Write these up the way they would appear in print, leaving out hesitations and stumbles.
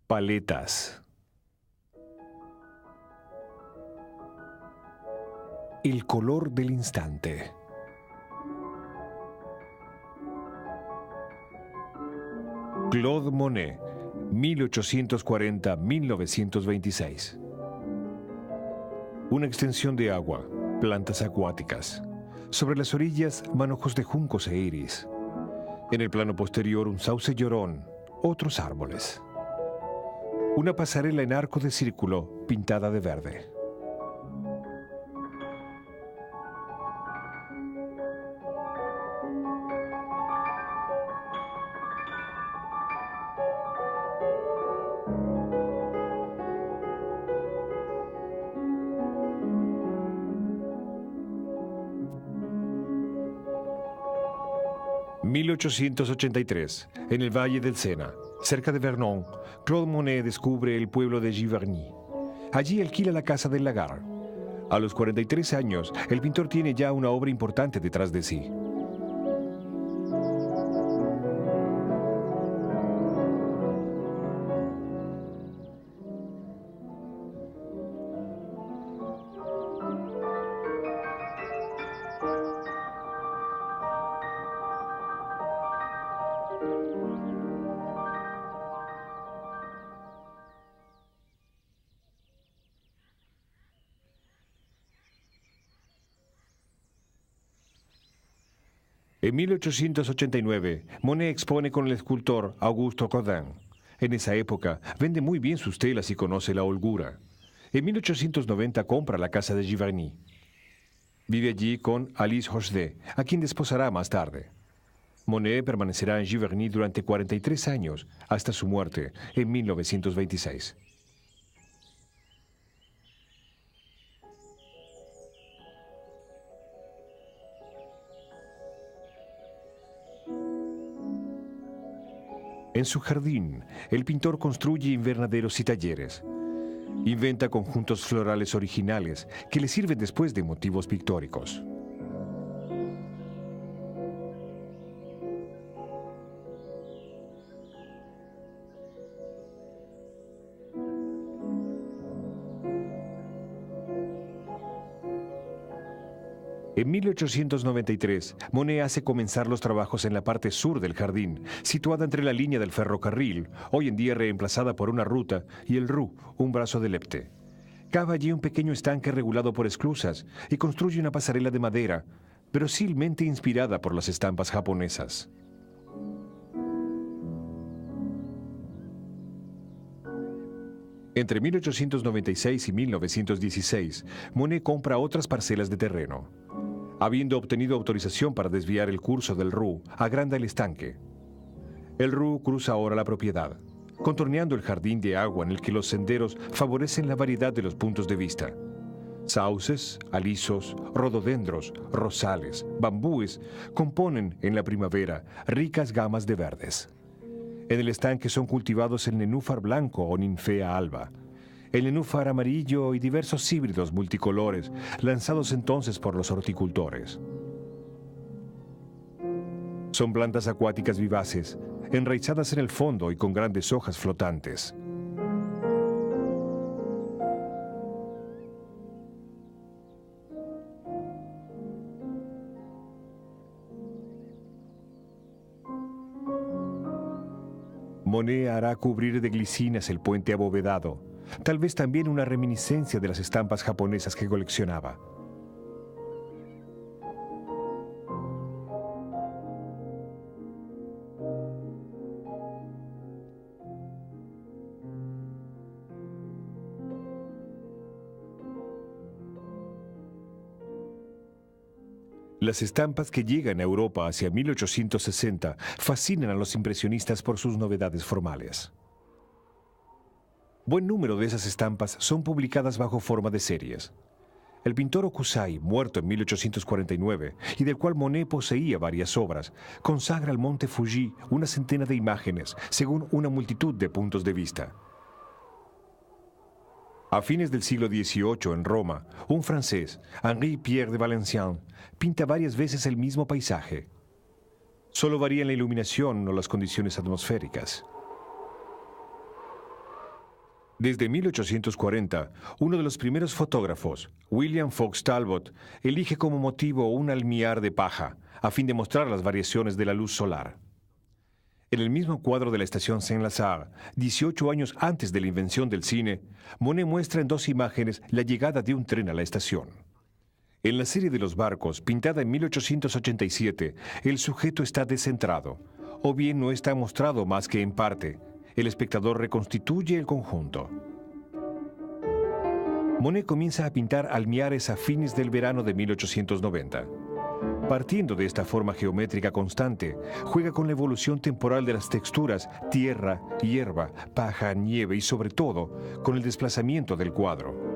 Paletas. El color del instante. Claude Monet, 1840-1926. Una extensión de agua, plantas acuáticas. Sobre las orillas, manojos de juncos e iris. En el plano posterior, un sauce llorón, otros árboles. Una pasarela en arco de círculo pintada de verde. «1883, en el Valle del Sena, cerca de Vernon, Claude Monet descubre el pueblo de Giverny. Allí alquila la casa del lagar. A los 43 años, el pintor tiene ya una obra importante detrás de sí. En 1889, Monet expone con el escultor Auguste Rodin. En esa época, vende muy bien sus telas y conoce la holgura. En 1890 compra la casa de Giverny. Vive allí con Alice Rochdet, a quien desposará más tarde. Monet permanecerá en Giverny durante 43 años, hasta su muerte en 1926. En su jardín, el pintor construye invernaderos y talleres. Inventa conjuntos florales originales que le sirven después de motivos pictóricos. En 1893, Monet hace comenzar los trabajos en la parte sur del jardín, situada entre la línea del ferrocarril, hoy en día reemplazada por una ruta, y el Ru, un brazo del Lepte. Cava allí un pequeño estanque regulado por esclusas y construye una pasarela de madera, verosilmente inspirada por las estampas japonesas. Entre 1896 y 1916, Monet compra otras parcelas de terreno. Habiendo obtenido autorización para desviar el curso del Ru, agranda el estanque. El Ru cruza ahora la propiedad, contorneando el jardín de agua en el que los senderos favorecen la variedad de los puntos de vista. Sauces, alisos, rododendros, rosales, bambúes componen en la primavera ricas gamas de verdes. En el estanque son cultivados el nenúfar blanco o ninfea alba, el nenúfar amarillo y diversos híbridos multicolores, lanzados entonces por los horticultores. Son plantas acuáticas vivaces, enraizadas en el fondo y con grandes hojas flotantes. Monet hará cubrir de glicinas el puente abovedado, tal vez también una reminiscencia de las estampas japonesas que coleccionaba. Las estampas que llegan a Europa hacia 1860 fascinan a los impresionistas por sus novedades formales. Buen número de esas estampas son publicadas bajo forma de series. El pintor Hokusai, muerto en 1849, y del cual Monet poseía varias obras, consagra al monte Fuji una centena de imágenes, según una multitud de puntos de vista. A fines del siglo XVIII, en Roma, un francés, Henri-Pierre de Valenciennes, pinta varias veces el mismo paisaje. Solo varían la iluminación o las condiciones atmosféricas. Desde 1840, uno de los primeros fotógrafos, William Fox Talbot, elige como motivo un almiar de paja, a fin de mostrar las variaciones de la luz solar. En el mismo cuadro de la estación Saint-Lazare, 18 años antes de la invención del cine, Monet muestra en 2 imágenes la llegada de un tren a la estación. En la serie de los barcos, pintada en 1887, el sujeto está descentrado, o bien no está mostrado más que en parte. El espectador reconstituye el conjunto. Monet comienza a pintar almiares a fines del verano de 1890. Partiendo de esta forma geométrica constante, juega con la evolución temporal de las texturas, tierra, hierba, paja, nieve y sobre todo, con el desplazamiento del cuadro.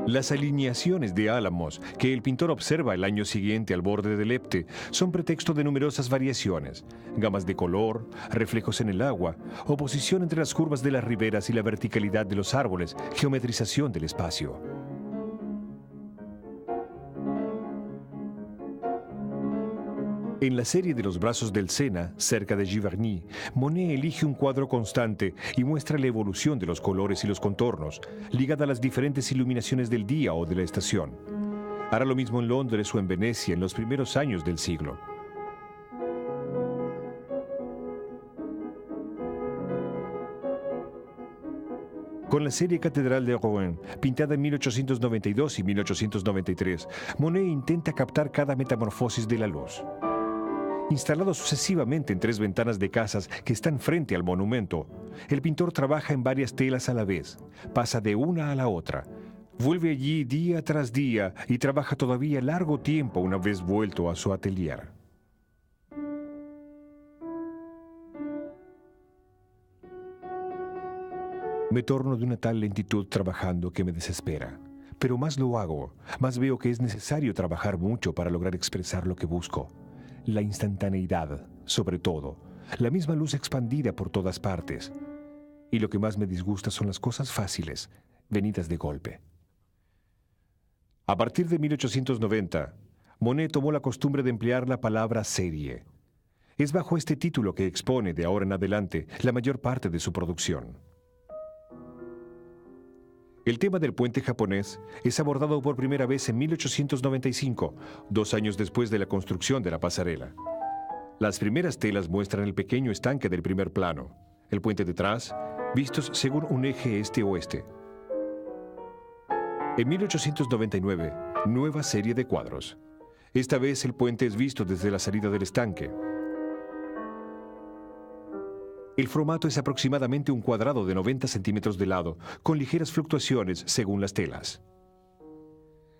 Las alineaciones de álamos que el pintor observa el año siguiente al borde del Epte son pretexto de numerosas variaciones, gamas de color, reflejos en el agua, oposición entre las curvas de las riberas y la verticalidad de los árboles, geometrización del espacio. En la serie de los brazos del Sena, cerca de Giverny, Monet elige un cuadro constante y muestra la evolución de los colores y los contornos, ligada a las diferentes iluminaciones del día o de la estación. Hará lo mismo en Londres o en Venecia en los primeros años del siglo. Con la serie Catedral de Rouen, pintada en 1892 y 1893, Monet intenta captar cada metamorfosis de la luz. Instalado sucesivamente en 3 ventanas de casas que están frente al monumento, el pintor trabaja en varias telas a la vez, pasa de una a la otra, vuelve allí día tras día y trabaja todavía largo tiempo una vez vuelto a su atelier. Me torno de una tal lentitud trabajando que me desespera, pero más lo hago, más veo que es necesario trabajar mucho para lograr expresar lo que busco. La instantaneidad, sobre todo, la misma luz expandida por todas partes. Y lo que más me disgusta son las cosas fáciles, venidas de golpe. A partir de 1890, Monet tomó la costumbre de emplear la palabra serie. Es bajo este título que expone, de ahora en adelante, la mayor parte de su producción. El tema del puente japonés es abordado por primera vez en 1895, 2 años después de la construcción de la pasarela. Las primeras telas muestran el pequeño estanque del primer plano, el puente detrás, vistos según un eje este-oeste. En 1899, nueva serie de cuadros. Esta vez el puente es visto desde la salida del estanque. El formato es aproximadamente un cuadrado de 90 centímetros de lado, con ligeras fluctuaciones según las telas.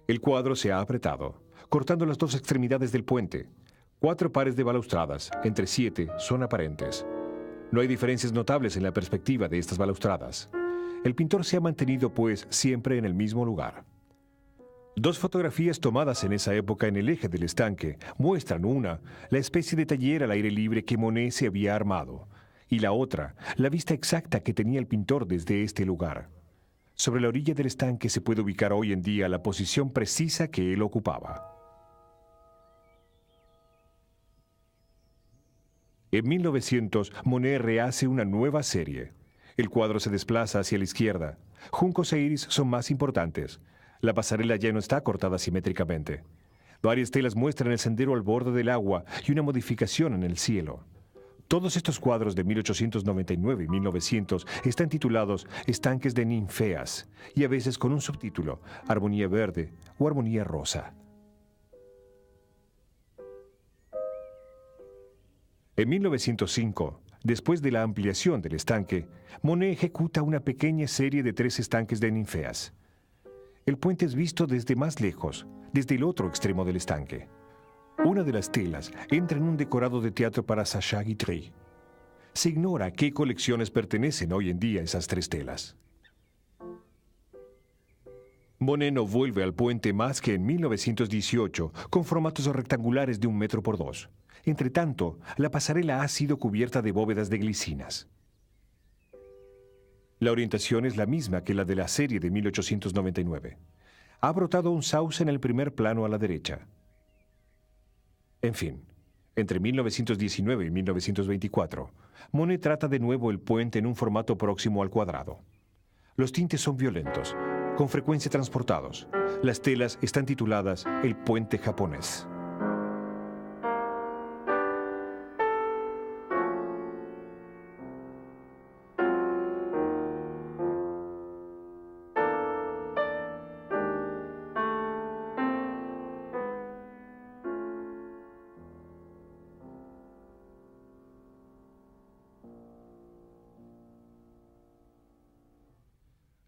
El cuadro se ha apretado, cortando las 2 extremidades del puente. 4 pares de balaustradas, entre 7, son aparentes. No hay diferencias notables en la perspectiva de estas balaustradas. El pintor se ha mantenido, pues, siempre en el mismo lugar. 2 fotografías tomadas en esa época en el eje del estanque muestran una, la especie de taller al aire libre que Monet se había armado, y la otra, la vista exacta que tenía el pintor desde este lugar. Sobre la orilla del estanque se puede ubicar hoy en día la posición precisa que él ocupaba. En 1900, Monet rehace una nueva serie. El cuadro se desplaza hacia la izquierda. Juncos e iris son más importantes. La pasarela ya no está cortada simétricamente. Varias telas muestran el sendero al borde del agua y una modificación en el cielo. Todos estos cuadros de 1899 y 1900 están titulados Estanques de Ninfeas y a veces con un subtítulo, Armonía Verde o Armonía Rosa. En 1905, después de la ampliación del estanque, Monet ejecuta una pequeña serie de 3 estanques de ninfeas. El puente es visto desde más lejos, desde el otro extremo del estanque. Una de las telas entra en un decorado de teatro para Sacha Guitry. Se ignora a qué colecciones pertenecen hoy en día esas 3 telas. Monet no vuelve al puente más que en 1918, con formatos rectangulares de 1 metro por 2. Entre tanto, la pasarela ha sido cubierta de bóvedas de glicinas. La orientación es la misma que la de la serie de 1899. Ha brotado un sauce en el primer plano a la derecha. En fin, entre 1919 y 1924, Monet trata de nuevo el puente en un formato próximo al cuadrado. Los tintes son violentos, con frecuencia transportados. Las telas están tituladas El puente japonés.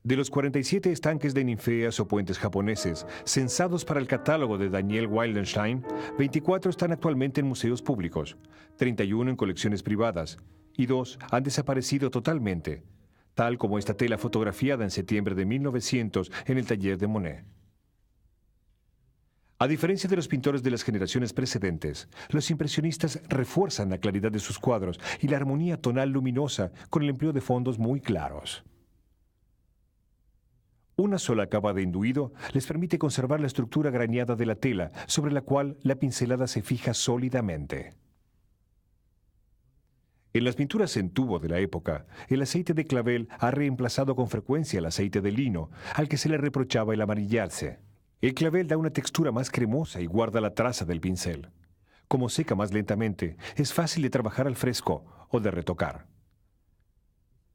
De los 47 estanques de ninfeas o puentes japoneses censados para el catálogo de Daniel Wildenstein, 24 están actualmente en museos públicos, 31 en colecciones privadas y 2 han desaparecido totalmente, tal como esta tela fotografiada en septiembre de 1900 en el taller de Monet. A diferencia de los pintores de las generaciones precedentes, los impresionistas refuerzan la claridad de sus cuadros y la armonía tonal luminosa con el empleo de fondos muy claros. Una sola capa de enduido les permite conservar la estructura graneada de la tela, sobre la cual la pincelada se fija sólidamente. En las pinturas en tubo de la época, el aceite de clavel ha reemplazado con frecuencia el aceite de lino, al que se le reprochaba el amarillarse. El clavel da una textura más cremosa y guarda la traza del pincel. Como seca más lentamente, es fácil de trabajar al fresco o de retocar.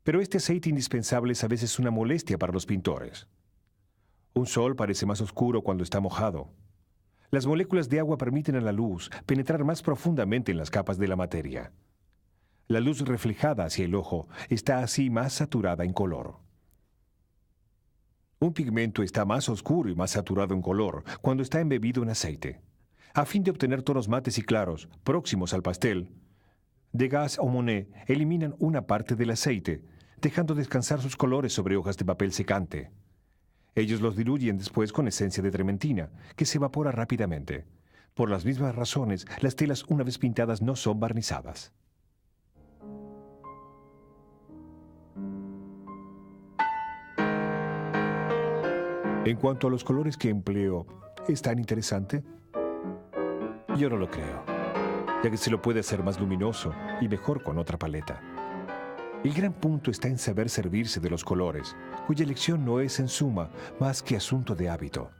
Pero este aceite indispensable es a veces una molestia para los pintores. Un sol parece más oscuro cuando está mojado. Las moléculas de agua permiten a la luz penetrar más profundamente en las capas de la materia. La luz reflejada hacia el ojo está así más saturada en color. Un pigmento está más oscuro y más saturado en color cuando está embebido en aceite. A fin de obtener tonos mates y claros, próximos al pastel, Degas o Monet eliminan una parte del aceite, dejando descansar sus colores sobre hojas de papel secante. Ellos los diluyen después con esencia de trementina, que se evapora rápidamente. Por las mismas razones, las telas una vez pintadas no son barnizadas. En cuanto a los colores que empleo, ¿es tan interesante? Yo no lo creo, ya que se lo puede hacer más luminoso y mejor con otra paleta. El gran punto está en saber servirse de los colores, cuya elección no es en suma más que asunto de hábito.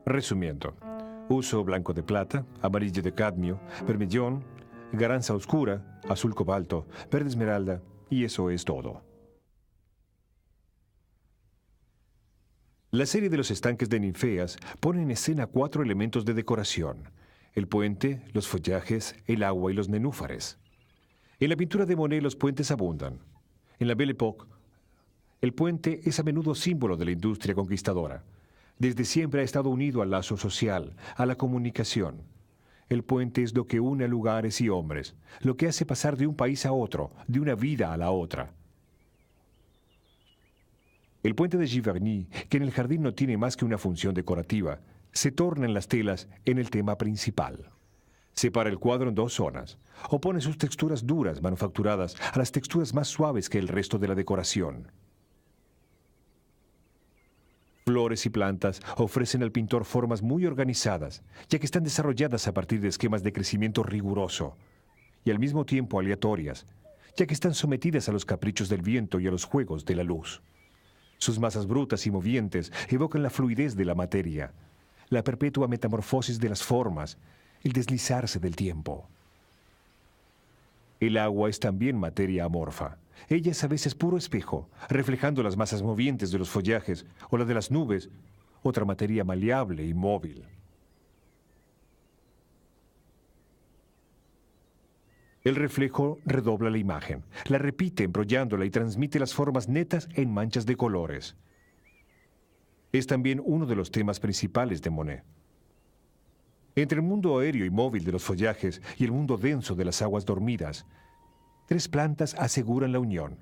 Resumiendo, uso blanco de plata, amarillo de cadmio, vermellón, garanza oscura, azul cobalto, verde esmeralda, y eso es todo. La serie de los estanques de ninfeas pone en escena 4 elementos de decoración: el puente, los follajes, el agua y los nenúfares. En la pintura de Monet los puentes abundan. En la Belle Époque, el puente es a menudo símbolo de la industria conquistadora. Desde siempre ha estado unido al lazo social, a la comunicación. El puente es lo que une a lugares y hombres, lo que hace pasar de un país a otro, de una vida a la otra. El puente de Giverny, que en el jardín no tiene más que una función decorativa, se torna en las telas en el tema principal. Separa el cuadro en 2 zonas. Opone sus texturas duras, manufacturadas, a las texturas más suaves que el resto de la decoración. Flores y plantas ofrecen al pintor formas muy organizadas, ya que están desarrolladas a partir de esquemas de crecimiento riguroso, y al mismo tiempo aleatorias, ya que están sometidas a los caprichos del viento y a los juegos de la luz. Sus masas brutas y movientes evocan la fluidez de la materia, la perpetua metamorfosis de las formas, el deslizarse del tiempo. El agua es también materia amorfa. Ella es a veces puro espejo, reflejando las masas movientes de los follajes o la de las nubes, otra materia maleable y móvil. El reflejo redobla la imagen, la repite embrollándola y transmite las formas netas en manchas de colores. Es también uno de los temas principales de Monet. Entre el mundo aéreo y móvil de los follajes y el mundo denso de las aguas dormidas, tres plantas aseguran la unión: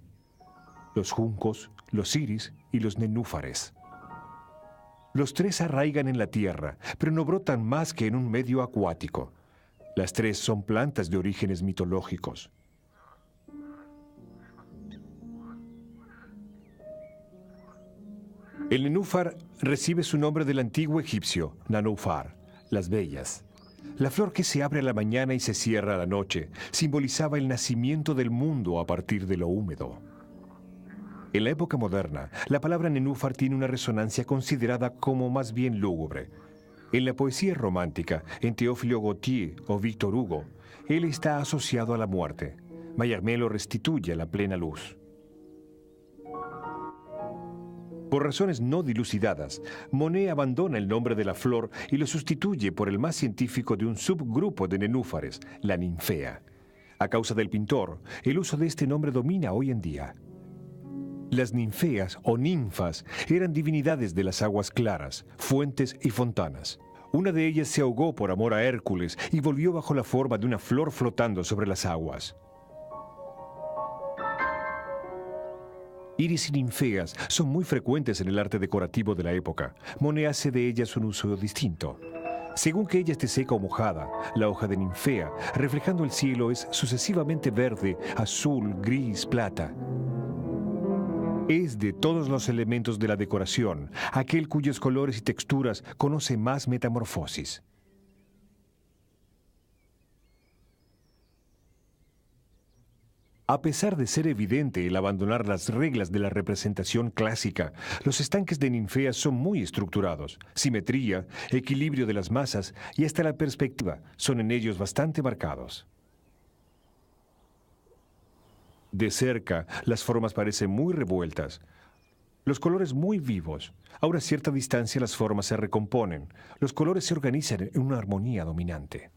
los juncos, los iris y los nenúfares. Los tres arraigan en la tierra, pero no brotan más que en un medio acuático. Las tres son plantas de orígenes mitológicos. El nenúfar recibe su nombre del antiguo egipcio, Nanufar, las bellas. La flor que se abre a la mañana y se cierra a la noche simbolizaba el nacimiento del mundo a partir de lo húmedo. En la época moderna, la palabra nenúfar tiene una resonancia considerada como más bien lúgubre. En la poesía romántica, en Théophile Gautier o Victor Hugo, él está asociado a la muerte. Mallarmé lo restituye a la plena luz. Por razones no dilucidadas, Monet abandona el nombre de la flor y lo sustituye por el más científico de un subgrupo de nenúfares, la ninfea. A causa del pintor, el uso de este nombre domina hoy en día. Las ninfeas o ninfas eran divinidades de las aguas claras, fuentes y fontanas. Una de ellas se ahogó por amor a Hércules y volvió bajo la forma de una flor flotando sobre las aguas. Iris y ninfeas son muy frecuentes en el arte decorativo de la época. Monet hace de ellas un uso distinto. Según que ella esté seca o mojada, la hoja de ninfea, reflejando el cielo, es sucesivamente verde, azul, gris, plata. Es de todos los elementos de la decoración aquel cuyos colores y texturas conoce más metamorfosis. A pesar de ser evidente el abandonar las reglas de la representación clásica, los estanques de ninfeas son muy estructurados. Simetría, equilibrio de las masas y hasta la perspectiva son en ellos bastante marcados. De cerca, las formas parecen muy revueltas, los colores muy vivos. A una cierta distancia las formas se recomponen, los colores se organizan en una armonía dominante.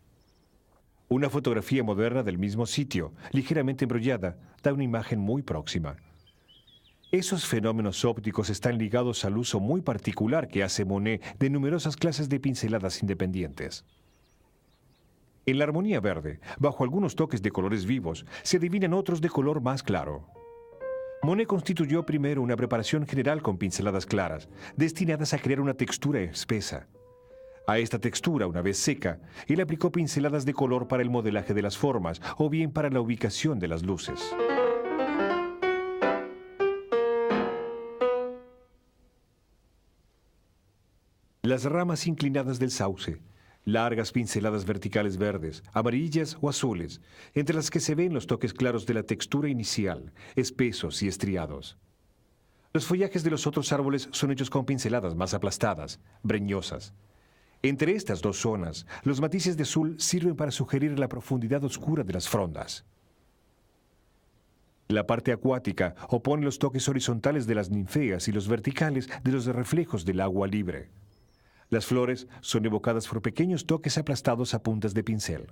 Una fotografía moderna del mismo sitio, ligeramente embrollada, da una imagen muy próxima. Esos fenómenos ópticos están ligados al uso muy particular que hace Monet de numerosas clases de pinceladas independientes. En la armonía verde, bajo algunos toques de colores vivos, se adivinan otros de color más claro. Monet constituyó primero una preparación general con pinceladas claras, destinadas a crear una textura espesa. A esta textura, una vez seca, él aplicó pinceladas de color para el modelaje de las formas o bien para la ubicación de las luces. Las ramas inclinadas del sauce, largas pinceladas verticales verdes, amarillas o azules, entre las que se ven los toques claros de la textura inicial, espesos y estriados. Los follajes de los otros árboles son hechos con pinceladas más aplastadas, breñosas. Entre estas dos zonas, los matices de azul sirven para sugerir la profundidad oscura de las frondas. La parte acuática opone los toques horizontales de las ninfeas y los verticales de los reflejos del agua libre. Las flores son evocadas por pequeños toques aplastados a puntas de pincel.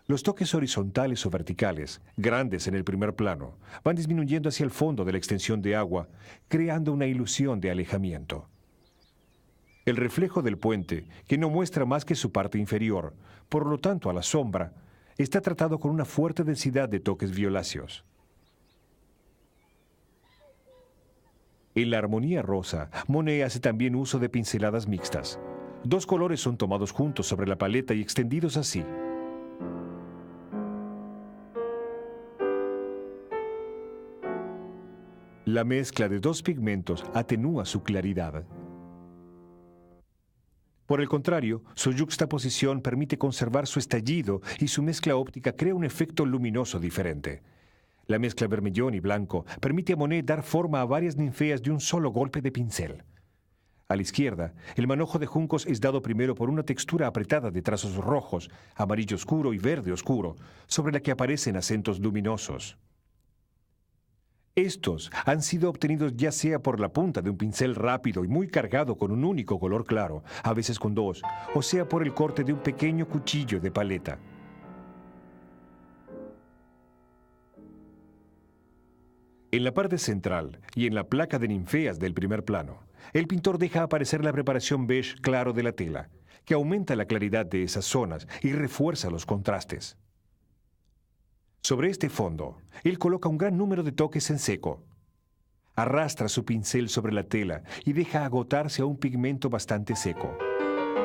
Los toques horizontales o verticales, grandes en el primer plano, van disminuyendo hacia el fondo de la extensión de agua, creando una ilusión de alejamiento. El reflejo del puente, que no muestra más que su parte inferior, por lo tanto a la sombra, está tratado con una fuerte densidad de toques violáceos. En la armonía rosa, Monet hace también uso de pinceladas mixtas. Dos colores son tomados juntos sobre la paleta y extendidos así. La mezcla de dos pigmentos atenúa su claridad. Por el contrario, su yuxtaposición permite conservar su estallido y su mezcla óptica crea un efecto luminoso diferente. La mezcla vermellón y blanco permite a Monet dar forma a varias ninfeas de un solo golpe de pincel. A la izquierda, el manojo de juncos es dado primero por una textura apretada de trazos rojos, amarillo oscuro y verde oscuro, sobre la que aparecen acentos luminosos. Estos han sido obtenidos ya sea por la punta de un pincel rápido y muy cargado con un único color claro, a veces con dos, o sea por el corte de un pequeño cuchillo de paleta. En la parte central y en la placa de ninfeas del primer plano, el pintor deja aparecer la preparación beige claro de la tela, que aumenta la claridad de esas zonas y refuerza los contrastes. Sobre este fondo, él coloca un gran número de toques en seco. Arrastra su pincel sobre la tela y deja agotarse a un pigmento bastante seco.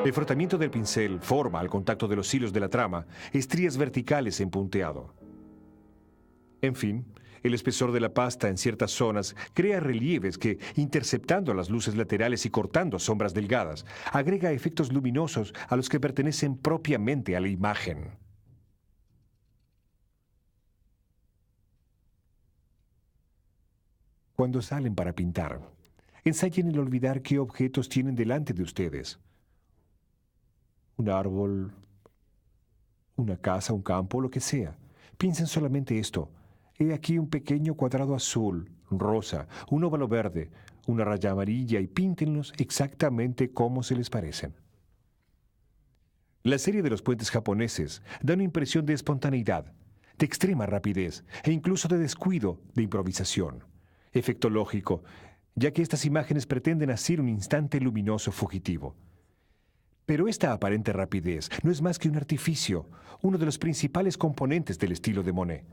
El frotamiento del pincel forma, al contacto de los hilos de la trama, estrías verticales en punteado. En fin, el espesor de la pasta en ciertas zonas crea relieves que, interceptando las luces laterales y cortando sombras delgadas, agrega efectos luminosos a los que pertenecen propiamente a la imagen. Cuando salen para pintar, ensayen el olvidar qué objetos tienen delante de ustedes. Un árbol, una casa, un campo, lo que sea. Piensen solamente esto. He aquí un pequeño cuadrado azul, rosa, un óvalo verde, una raya amarilla y píntenlos exactamente como se les parecen. La serie de los puentes japoneses da una impresión de espontaneidad, de extrema rapidez e incluso de descuido, de improvisación. Efecto lógico, ya que estas imágenes pretenden asir un instante luminoso fugitivo. Pero esta aparente rapidez no es más que un artificio, uno de los principales componentes del estilo de Monet.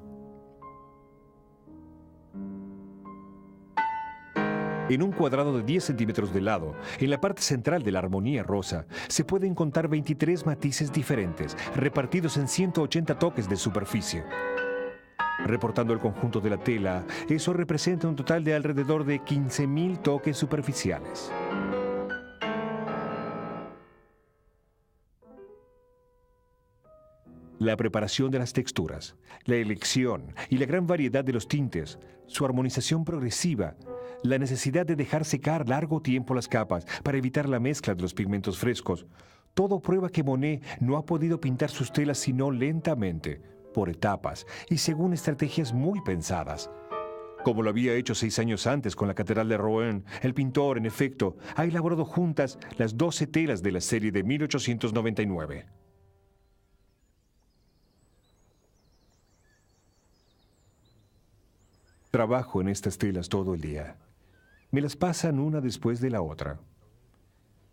En un cuadrado de 10 centímetros de lado, en la parte central de la armonía rosa, se pueden contar 23 matices diferentes, repartidos en 180 toques de superficie. Reportando el conjunto de la tela, eso representa un total de alrededor de 15.000 toques superficiales. La preparación de las texturas, la elección y la gran variedad de los tintes, su armonización progresiva, la necesidad de dejar secar largo tiempo las capas para evitar la mezcla de los pigmentos frescos, todo prueba que Monet no ha podido pintar sus telas sino lentamente, por etapas y según estrategias muy pensadas. Como lo había hecho 6 años antes con la Catedral de Rouen, el pintor, en efecto, ha elaborado juntas las 12 telas de la serie de 1899. Trabajo en estas telas todo el día. Me las pasan una después de la otra.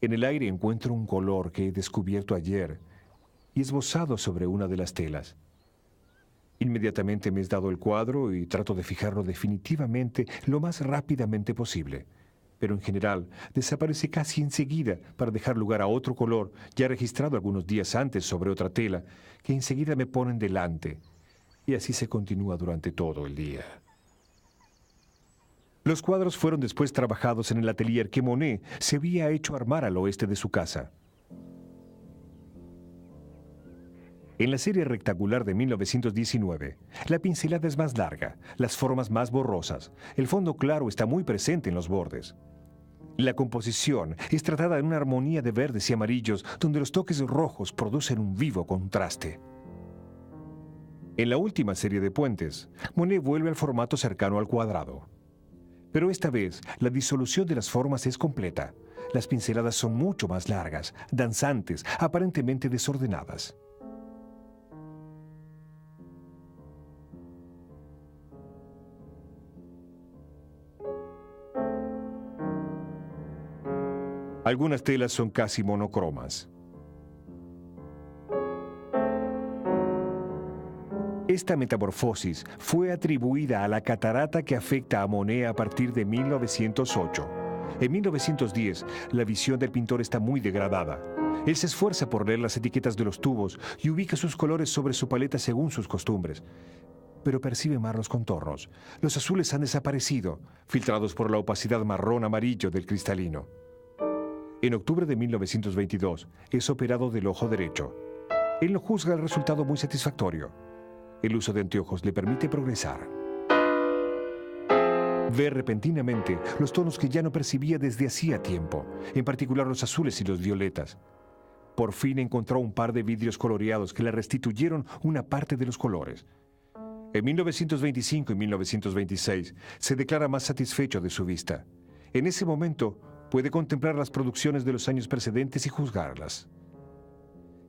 En el aire encuentro un color que he descubierto ayer y esbozado sobre una de las telas. Inmediatamente me es dado el cuadro y trato de fijarlo definitivamente lo más rápidamente posible. Pero en general desaparece casi enseguida para dejar lugar a otro color ya registrado algunos días antes sobre otra tela que enseguida me ponen delante. Y así se continúa durante todo el día. Los cuadros fueron después trabajados en el atelier que Monet se había hecho armar al oeste de su casa. En la serie rectangular de 1919, la pincelada es más larga, las formas más borrosas, el fondo claro está muy presente en los bordes. La composición es tratada en una armonía de verdes y amarillos donde los toques rojos producen un vivo contraste. En la última serie de puentes, Monet vuelve al formato cercano al cuadrado. Pero esta vez, la disolución de las formas es completa. Las pinceladas son mucho más largas, danzantes, aparentemente desordenadas. Algunas telas son casi monocromas. Esta metamorfosis fue atribuida a la catarata que afecta a Monet a partir de 1908. En 1910, la visión del pintor está muy degradada. Él se esfuerza por leer las etiquetas de los tubos y ubica sus colores sobre su paleta según sus costumbres. Pero percibe mal los contornos. Los azules han desaparecido, filtrados por la opacidad marrón-amarillo del cristalino. En octubre de 1922, es operado del ojo derecho. Él no juzga el resultado muy satisfactorio. El uso de anteojos le permite progresar. Ve repentinamente los tonos que ya no percibía desde hacía tiempo, en particular los azules y los violetas. Por fin encontró un par de vidrios coloreados que le restituyeron una parte de los colores. En 1925 y 1926 se declara más satisfecho de su vista. En ese momento puede contemplar las producciones de los años precedentes y juzgarlas.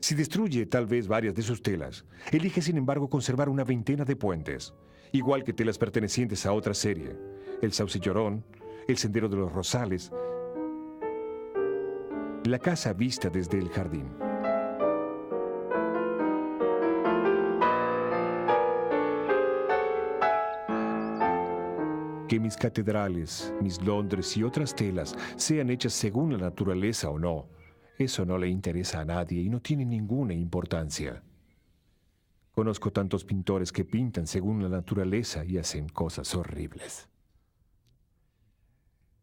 Si destruye tal vez varias de sus telas, elige sin embargo conservar una veintena de puentes, igual que telas pertenecientes a otra serie, el Sauce Llorón, el Sendero de los Rosales, la casa vista desde el jardín. Que mis catedrales, mis Londres y otras telas sean hechas según la naturaleza o no, eso no le interesa a nadie y no tiene ninguna importancia. Conozco tantos pintores que pintan según la naturaleza y hacen cosas horribles.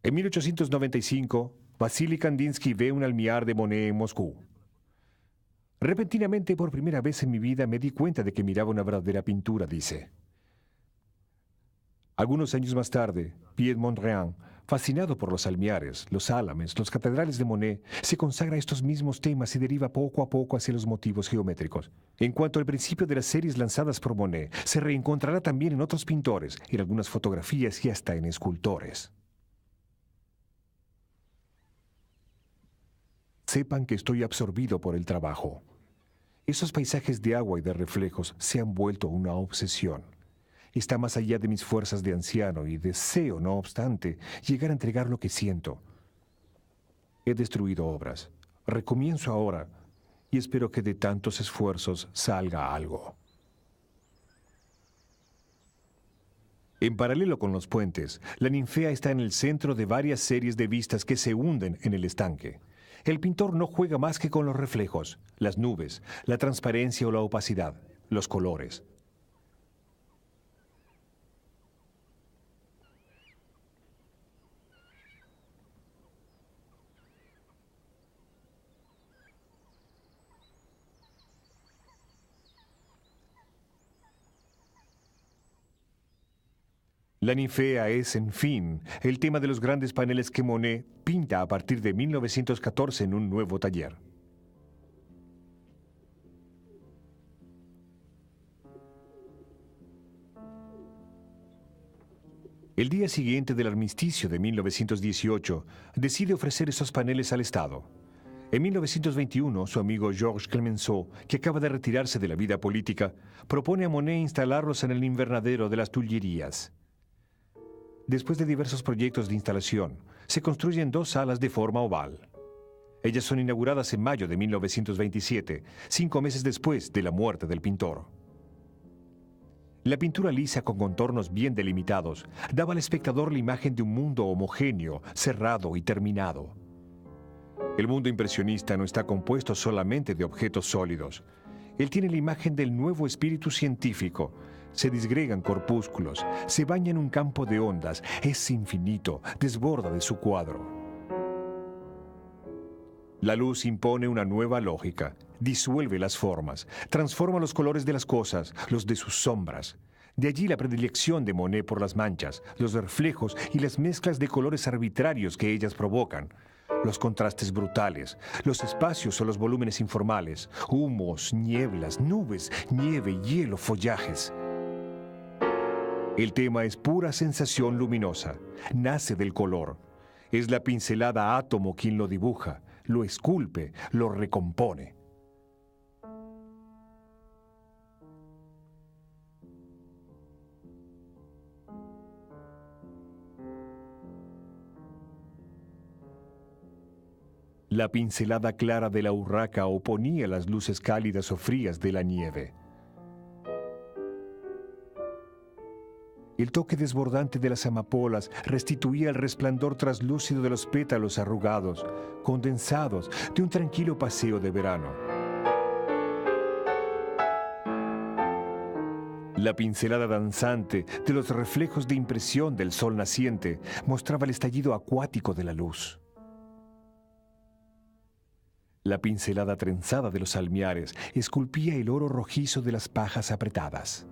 En 1895, Vasily Kandinsky ve un almiar de Monet en Moscú. Repentinamente, por primera vez en mi vida, me di cuenta de que miraba una verdadera pintura, dice. Algunos años más tarde, Piet Mondrian, fascinado por los almiares, los álamos, los catedrales de Monet, se consagra a estos mismos temas y deriva poco a poco hacia los motivos geométricos. En cuanto al principio de las series lanzadas por Monet, se reencontrará también en otros pintores, en algunas fotografías y hasta en escultores. Sepan que estoy absorbido por el trabajo. Esos paisajes de agua y de reflejos se han vuelto una obsesión. Está más allá de mis fuerzas de anciano y deseo, no obstante, llegar a entregar lo que siento. He destruido obras. Recomienzo ahora y espero que de tantos esfuerzos salga algo. En paralelo con los puentes, la ninfea está en el centro de varias series de vistas que se hunden en el estanque. El pintor no juega más que con los reflejos, las nubes, la transparencia o la opacidad, los colores. La ninfea es, en fin, el tema de los grandes paneles que Monet pinta a partir de 1914 en un nuevo taller. El día siguiente del armisticio de 1918, decide ofrecer esos paneles al Estado. En 1921, su amigo Georges Clemenceau, que acaba de retirarse de la vida política, propone a Monet instalarlos en el invernadero de las Tullerías. Después de diversos proyectos de instalación, se construyen dos salas de forma oval. Ellas son inauguradas en mayo de 1927, 5 meses después de la muerte del pintor. La pintura lisa con contornos bien delimitados daba al espectador la imagen de un mundo homogéneo, cerrado y terminado. El mundo impresionista no está compuesto solamente de objetos sólidos. Él tiene la imagen del nuevo espíritu científico. Se disgregan corpúsculos, se baña en un campo de ondas, es infinito, desborda de su cuadro. La luz impone una nueva lógica, disuelve las formas, transforma los colores de las cosas, los de sus sombras. De allí la predilección de Monet por las manchas, los reflejos y las mezclas de colores arbitrarios que ellas provocan. Los contrastes brutales, los espacios o los volúmenes informales, humos, nieblas, nubes, nieve, hielo, follajes. El tema es pura sensación luminosa, nace del color. Es la pincelada átomo quien lo dibuja, lo esculpe, lo recompone. La pincelada clara de la urraca oponía las luces cálidas o frías de la nieve. El toque desbordante de las amapolas restituía el resplandor traslúcido de los pétalos arrugados, condensados de un tranquilo paseo de verano. La pincelada danzante de los reflejos de impresión del sol naciente mostraba el estallido acuático de la luz. La pincelada trenzada de los almiares esculpía el oro rojizo de las pajas apretadas.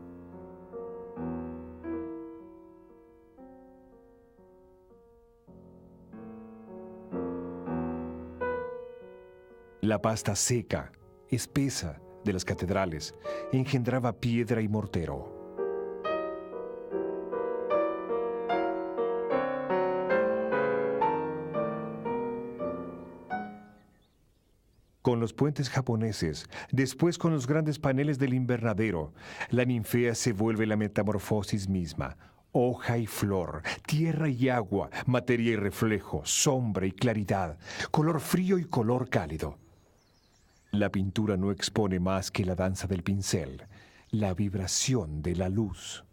La pasta seca, espesa, de las catedrales engendraba piedra y mortero. con los puentes japoneses, después con los grandes paneles del invernadero, la ninfea se vuelve la metamorfosis misma. Hoja y flor, tierra y agua, materia y reflejo, sombra y claridad, color frío y color cálido. La pintura no expone más que la danza del pincel, la vibración de la luz.